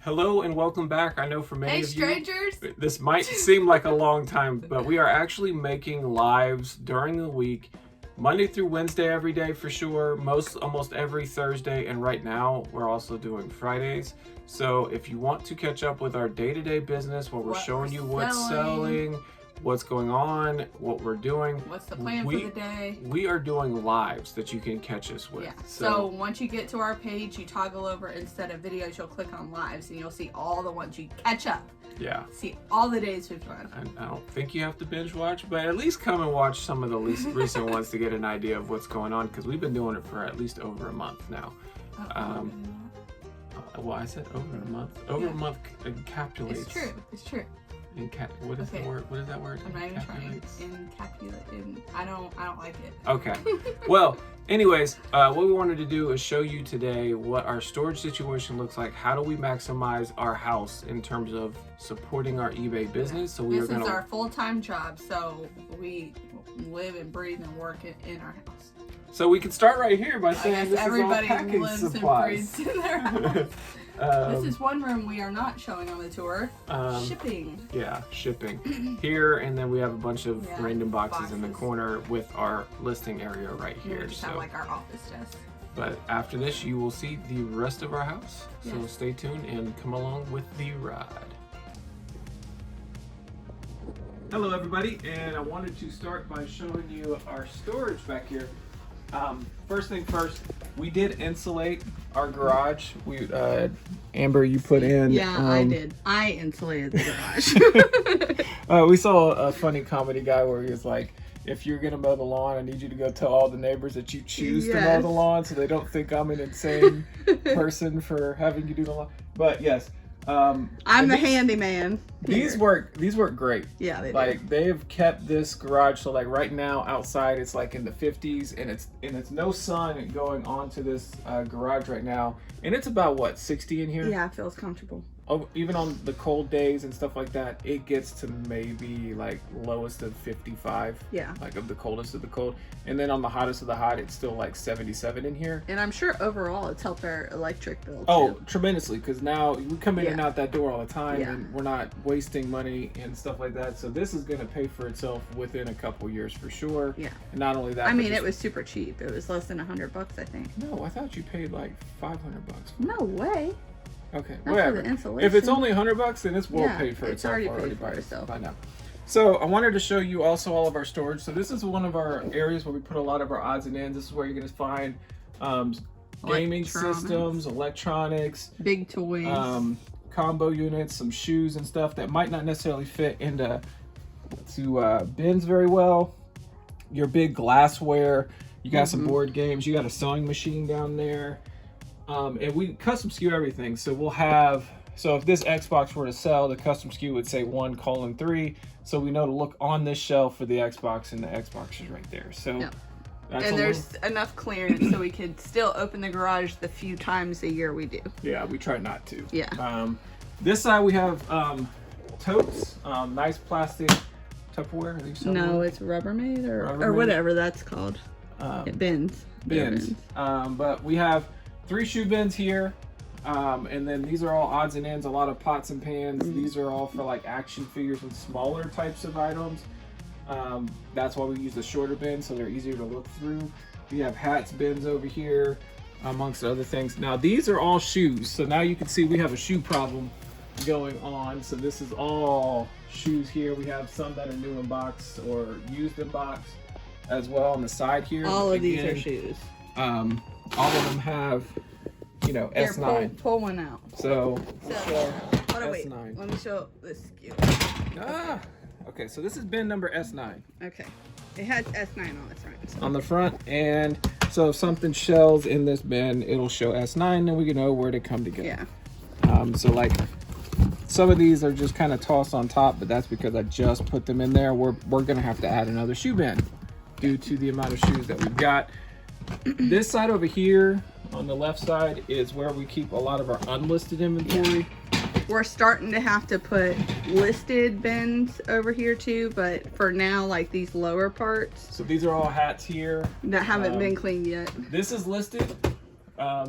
Hello and welcome back. I know for many of strangers. you, this might seem like a long time, but we are actually making lives during the week, Monday through Wednesday every day for sure, almost every Thursday, and right now we're also doing Fridays. So if you want to catch up with our day-to-day business, where we're showing you what's selling, what's going on, what we're doing. What's the plan for the day? We are doing lives that you can catch us with. Yeah. So once you get to our page, you toggle over, instead of videos, you'll click on lives and you'll see all the ones you catch up. Yeah. See all the days we've done. I don't think you have to binge watch, but at least come and watch some of the least recent ones to get an idea of what's going on, because we've been doing it for at least over a month now. Well, I said over a month. Over a month encapsulates. It's true. It's true. What is the word? What is that word? I'm not even trying. Encapsulate. I don't like it. Okay. Well, anyways, what we wanted to do is show you today what our storage situation looks like. How do we maximize our house in terms of supporting our eBay business? So this is our full-time job. So we live and breathe and work in our house. So we can start right here by saying this everybody is all package lives supplies. and breathes in their house. This is one room we are not showing on the tour. Shipping. Yeah, shipping. Here, and then we have a bunch of random boxes in the corner with our listing area right here. We just have like our office desk. But after this, you will see the rest of our house. So stay tuned and come along with the ride. Hello everybody, and I wanted to start by showing you our storage back here. First thing first, we did insulate our garage. Amber, you put in. Yeah, I did. I insulated the garage. We saw a funny comedy guy where he was like, if you're gonna mow the lawn, I need you to go tell all the neighbors that you choose to mow the lawn, so they don't think I'm an insane person for having you do the lawn. But yes. I'm the handyman. These work great. Yeah, they do. They have kept this garage, so like right now outside it's like in the 50s, and it's no sun going onto this garage right now, and it's about what, 60 in here? Yeah, it feels comfortable. Oh, even on the cold days and stuff like that, it gets to maybe like lowest of 55. Yeah. Like of the coldest of the cold. And then on the hottest of the hot, it's still like 77 in here. And I'm sure overall it's helped our electric bill too. Oh, tremendously, because now we come in and out that door all the time, and we're not wasting money and stuff like that. So this is going to pay for itself within a couple years for sure. Yeah. And not only that, I mean, it was super cheap. It was less than $100, I think. No, I thought you paid like $500. No way. Okay, not whatever. For the insulation. If it's only $100, then it's well paid for itself already by now. So I wanted to show you also all of our storage. So this is one of our areas where we put a lot of our odds and ends. This is where you're going to find gaming systems, electronics, big toys, combo units, some shoes and stuff that might not necessarily fit into bins very well. Your big glassware. You got some board games. You got a sewing machine down there. And we custom SKU everything. So we'll have, so if this Xbox were to sell, the custom SKU would say 1:3. So we know to look on this shelf for the Xbox, and the Xbox is right there. So and there's enough clearance so we could still open the garage the few times a year we do. Yeah, we try not to. Yeah. This side we have totes, nice plastic Tupperware. Are these no, it's Rubbermaid or whatever that's called. Bins. Bins. But we have 3 shoe bins here, and then these are all odds and ends, a lot of pots and pans. These are all for like action figures and smaller types of items. That's why we use the shorter bins, so they're easier to look through. We have hats bins over here, amongst other things. Now these are all shoes, so now you can see we have a shoe problem going on. So this is all shoes here. We have some that are new in box or used in box as well on the side here. All of these are shoes. All of them have, S9. Here, pull one out. So hold on, wait. Let me show this SKU. Okay, so this is bin number S9. Okay. It has S9 on the front. So. On the front, and so if something shells in this bin, it'll show S9, and we can know where to come to get it. Yeah. So like, some of these are just kind of tossed on top, but that's because I just put them in there. We're going to have to add another shoe bin due to the amount of shoes that we've got. This side over here on the left side is where we keep a lot of our unlisted inventory. We're starting to have to put listed bins over here too, but for now, like these lower parts. So these are all hats here that haven't been cleaned yet. This is listed.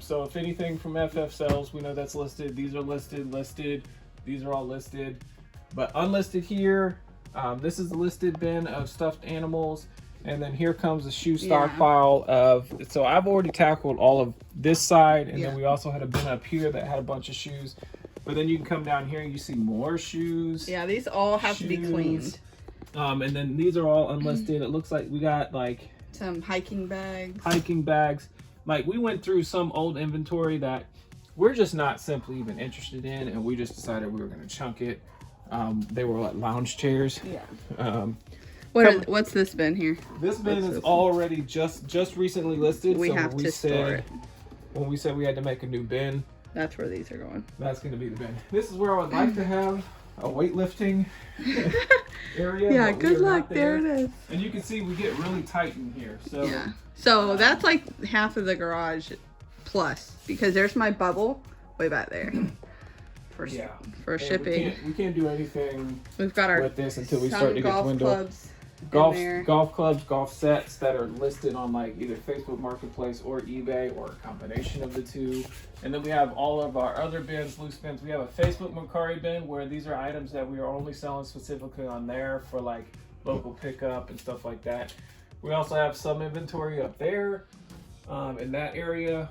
So if anything from FF sells, we know that's listed. These are listed. These are all listed. But unlisted here, this is the listed bin of stuffed animals. And then here comes the shoe stockpile of, so I've already tackled all of this side. And then we also had a bin up here that had a bunch of shoes. But then you can come down here and you see more shoes. Yeah, these all have to be cleaned. And then these are all unlisted. It looks like we got like some hiking bags. Like we went through some old inventory that we're just not simply even interested in, and we just decided we were going to chunk it. They were like lounge chairs. Yeah. What's this bin here? This bin is already just recently listed. We have to store it. When we said we had to make a new bin, that's where these are going. That's going to be the bin. This is where I would like to have a weightlifting area. Yeah, good luck. There it is. And you can see we get really tight in here. So yeah. So that's like half of the garage plus, because there's my bubble way back there for shipping. We can't do anything. We've got our with this until we start to get dwindled. Clubs golf clubs, golf sets that are listed on like either Facebook Marketplace or eBay or a combination of the two. And then we have all of our other bins, loose bins. We have a Facebook Mercari bin where these are items that we are only selling specifically on there for like local pickup and stuff like that. We also have some inventory up there in that area.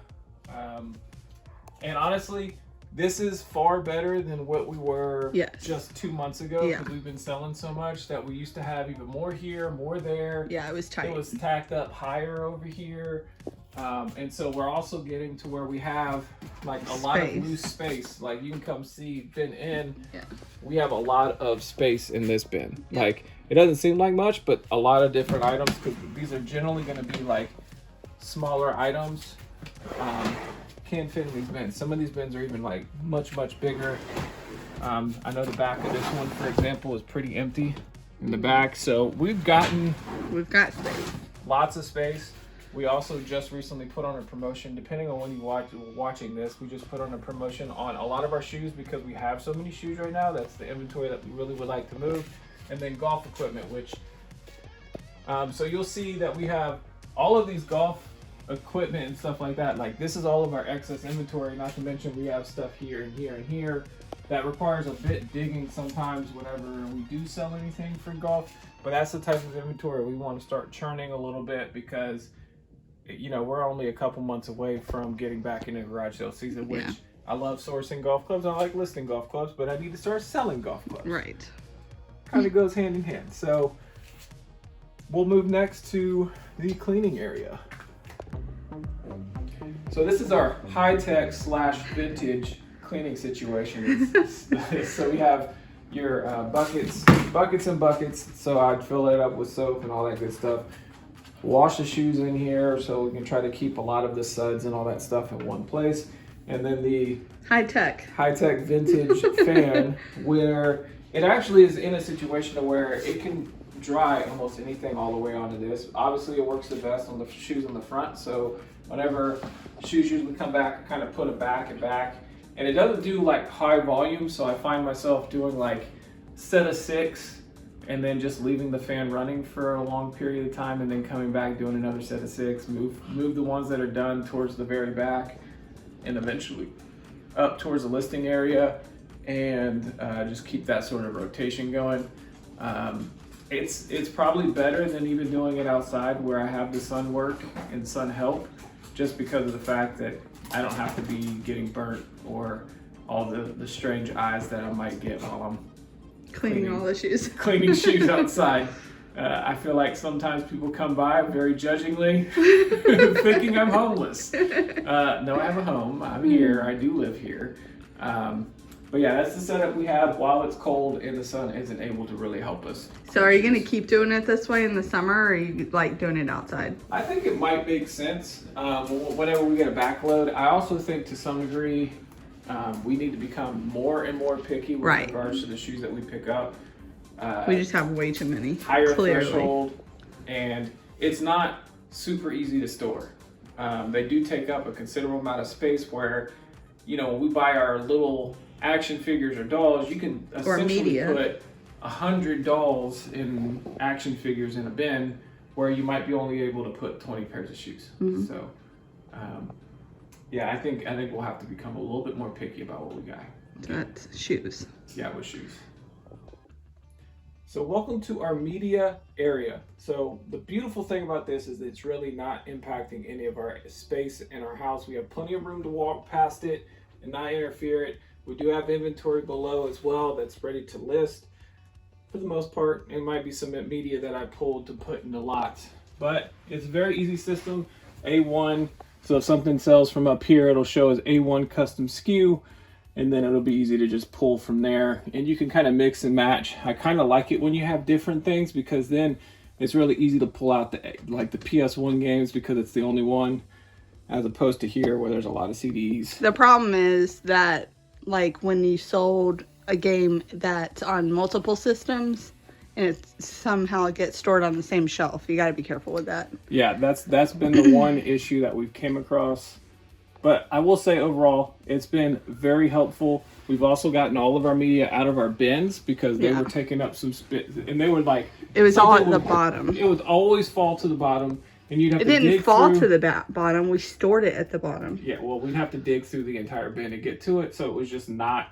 And honestly, this is far better than what we were just 2 months ago, because we've been selling so much that we used to have even more here, more there. Yeah, it was tight. It was tacked up higher over here. And so we're also getting to where we have like a lot of loose space. Like you can come see bin in. Yeah. We have a lot of space in this bin. Yeah. Like it doesn't seem like much, but a lot of different items, because these are generally going to be like smaller items. Can fit in these bins. Some of these bins are even like much bigger. I know the back of this one, for example, is pretty empty in the back. So we've got space. Lots of space. We also just recently put on a promotion, depending on when you watching this, we just put on a promotion on a lot of our shoes because we have so many shoes right now. That's the inventory that we really would like to move. And then golf equipment, which so you'll see that we have all of these golf equipment and stuff like that. Like this is all of our excess inventory, not to mention we have stuff here and here and here that requires a bit digging sometimes whenever we do sell anything for golf. But that's the type of inventory we want to start churning a little bit, because you know we're only a couple months away from getting back into garage sale season, which I love sourcing golf clubs. I like listing golf clubs, but I need to start selling golf clubs. Right. Kind of goes hand in hand. So we'll move next to the cleaning area. So this is our high-tech / vintage cleaning situation. So we have your buckets and buckets. So I'd fill it up with soap and all that good stuff. Wash the shoes in here so we can try to keep a lot of the suds and all that stuff in one place. And then the high-tech vintage fan, where it actually is in a situation where it can dry almost anything all the way onto this. Obviously it works the best on the shoes on the front, so whenever shoes usually come back, I kind of put it back, and it doesn't do like high volume, so I find myself doing like set of 6 and then just leaving the fan running for a long period of time, and then coming back doing another set of 6, move the ones that are done towards the very back, and eventually up towards the listing area, and just keep that sort of rotation going. It's probably better than even doing it outside where I have the sun work and sun help, just because of the fact that I don't have to be getting burnt or all the strange eyes that I might get while I'm cleaning all the shoes. Cleaning shoes outside. I feel like sometimes people come by very judgingly thinking I'm homeless. No, I have a home. I'm here. I do live here. But yeah, that's the setup we have while it's cold and the sun isn't able to really help us. So are you going to keep doing it this way in the summer, or are you like doing it outside? I think it might make sense whenever we get a backload. I also think to some degree we need to become more and more picky with regards to the shoes that we pick up. We just have way too many. Higher threshold, and it's not super easy to store. They do take up a considerable amount of space where, you know, when we buy our little action figures or dolls, you can essentially put 100 dolls in action figures in a bin where you might be only able to put 20 pairs of shoes. So Yeah, I think we'll have to become a little bit more picky about what we got. That's shoes. Yeah, with shoes. So welcome to our media area. So the beautiful thing about this is it's really not impacting any of our space in our house. We have plenty of room to walk past it and not interfere it. We do have inventory below as well that's ready to list. For the most part, it might be some media that I pulled to put in the lots, but it's a very easy system. A1, so if something sells from up here, it'll show as A1 custom SKU, and then it'll be easy to just pull from there. And you can kind of mix and match. I kind of like it when you have different things, because then it's really easy to pull out the PS1 games because it's the only one, as opposed to here where there's a lot of CDs. The problem is that, like, when you sold a game that's on multiple systems and it somehow gets stored on the same shelf, you got to be careful with that. Yeah, that's been the one issue that we've came across. But I will say overall, it's been very helpful. We've also gotten all of our media out of our bins because they were taking up some space, and they would like... It was all at the bottom. It would always fall to the bottom, and you'd have to dig through... It didn't fall to the bottom. We stored it at the bottom. Yeah, well, we'd have to dig through the entire bin to get to it, so it was just not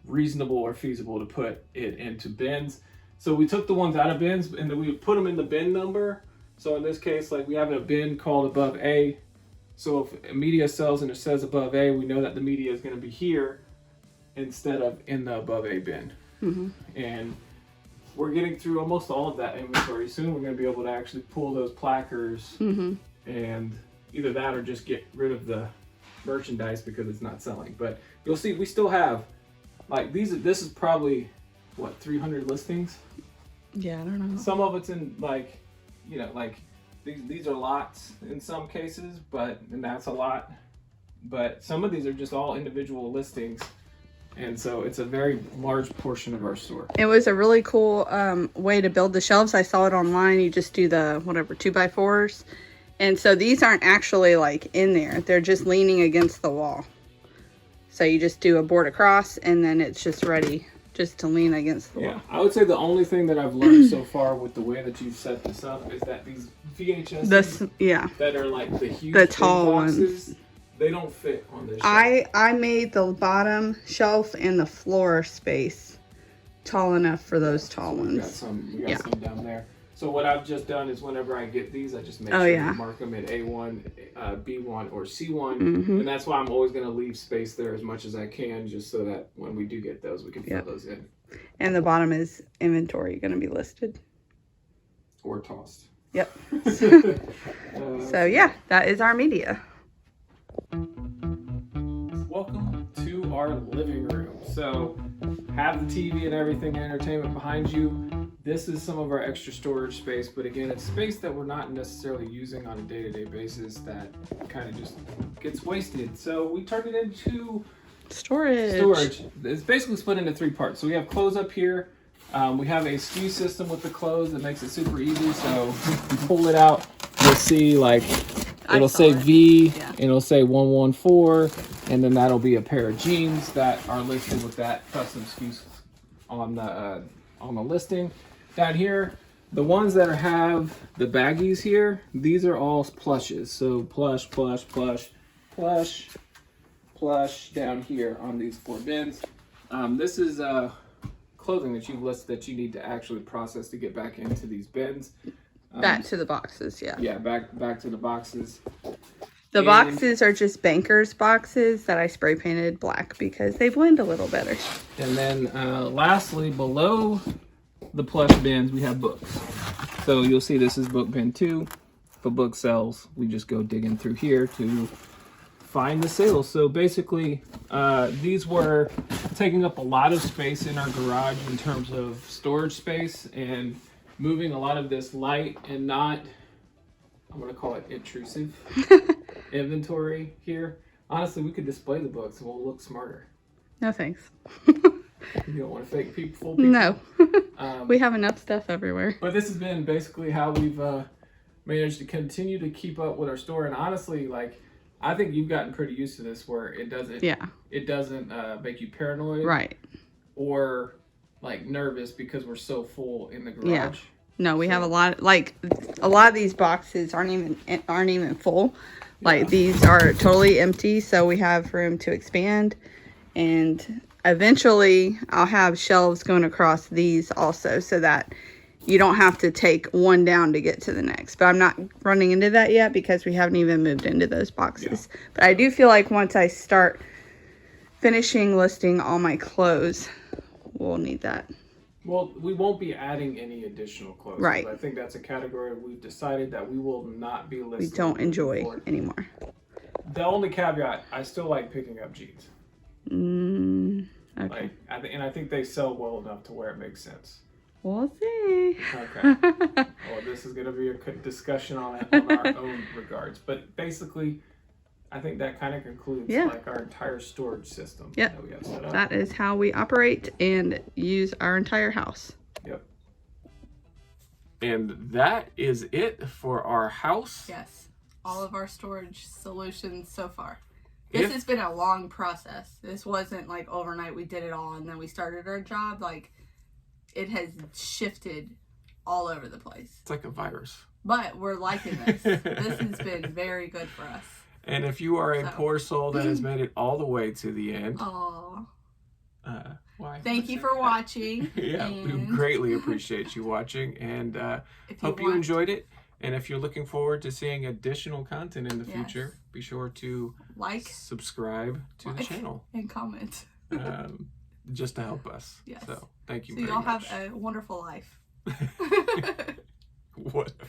reasonable or feasible to put it into bins. So we took the ones out of bins, and then we put them in the bin number. So in this case, like, we have a bin called above A. So if media sells and it says above A, we know that the media is going to be here instead of in the above A bin. Mm-hmm. And we're getting through almost all of that inventory. Soon we're going to be able to actually pull those placards and either that or just get rid of the merchandise because it's not selling. But you'll see we still have, like, this is probably, what, 300 listings? Yeah, I don't know. Some of it's in, like, you know, like, these are lots in some cases, and that's a lot. But some of these are just all individual listings. And so it's a very large portion of our store. It was a really cool way to build the shelves. I saw it online. You just do the, 2x4s. And so these aren't actually, like, in there. They're just leaning against the wall. So you just do a board across, and then it's just ready just to lean against the wall. Yeah, I would say the only thing that I've learned so far with the way that you've set this up is that these VHS that are like the huge the tall boxes, ones, they don't fit on this shelf. I made the bottom shelf and the floor space tall enough for those tall ones. We got some down there. So what I've just done is whenever I get these, I just make sure to mark them at A1, B1, or C1. And that's why I'm always going to leave space there as much as I can, just so that when we do get those, we can fill those in. And the bottom is inventory going to be listed. Or tossed. Yep. So yeah, that is our media. Welcome to our living room. So have the TV and everything, entertainment behind you. This is some of our extra storage space, but again, it's space that we're not necessarily using on a day-to-day basis that kind of just gets wasted. So we turned it into storage. It's basically split into 3 parts. So we have clothes up here. We have a SKU system with the clothes that makes it super easy. So you pull it out, you'll see like it'll say V, and it'll say 114, and then that'll be a pair of jeans that are listed with that custom SKUs on the listing. Down here, the ones that have the baggies here, these are all plushes. So plush, plush, plush, plush, plush down here on these 4 bins. This is clothing that you've listed that you need to actually process to get back into these bins. Back to the boxes, yeah. Yeah, back to the boxes. The boxes are just Banker's boxes that I spray painted black because they blend a little better. And then lastly, below the plush bins, we have books. So you'll see this is book bin 2. If a book sells, we just go digging through here to find the sales. So basically, these were taking up a lot of space in our garage in terms of storage space and moving a lot of this light and not, I'm going to call it intrusive inventory here. Honestly, we could display the books and we'll look smarter. No thanks. You don't want to fake fool people. No. We have enough stuff everywhere. But this has been basically how we've managed to continue to keep up with our store. And honestly, like, I think you've gotten pretty used to this where it doesn't make you paranoid. Right. Or like nervous because we're so full in the garage. Yeah. No, we have a lot. Like a lot of these boxes aren't even full. Like these are totally empty, so we have room to expand. And eventually, I'll have shelves going across these also, so that you don't have to take one down to get to the next. But I'm not running into that yet because we haven't even moved into those boxes. Yeah. But I do feel like once I start finishing listing all my clothes, we'll need that. Well, we won't be adding any additional clothes. Right. I think that's a category we've decided that we will not be listing. We don't enjoy anymore. The only caveat, I still like picking up jeans. Okay. Like, I think they sell well enough to where it makes sense. We'll see. Okay. Well, this is going to be a discussion on our own regards. But basically, I think that kind of concludes like our entire storage system that we have set up. That is how we operate and use our entire house. Yep. And that is it for our house. Yes. All of our storage solutions so far. This has been a long process. This wasn't like overnight we did it all and then we started our job. Like, it has shifted all over the place. It's like a virus. But we're liking this. This has been very good for us. And if you are a poor soul that has made it all the way to the end. Aww. Why? Thank you for watching. Yeah, we greatly appreciate you watching. And hope you enjoyed it. And if you're looking forward to seeing additional content in the future, be sure to subscribe to the channel. And comment. Just to help us. Yes. So thank you very much. So y'all have a wonderful life. Whatever.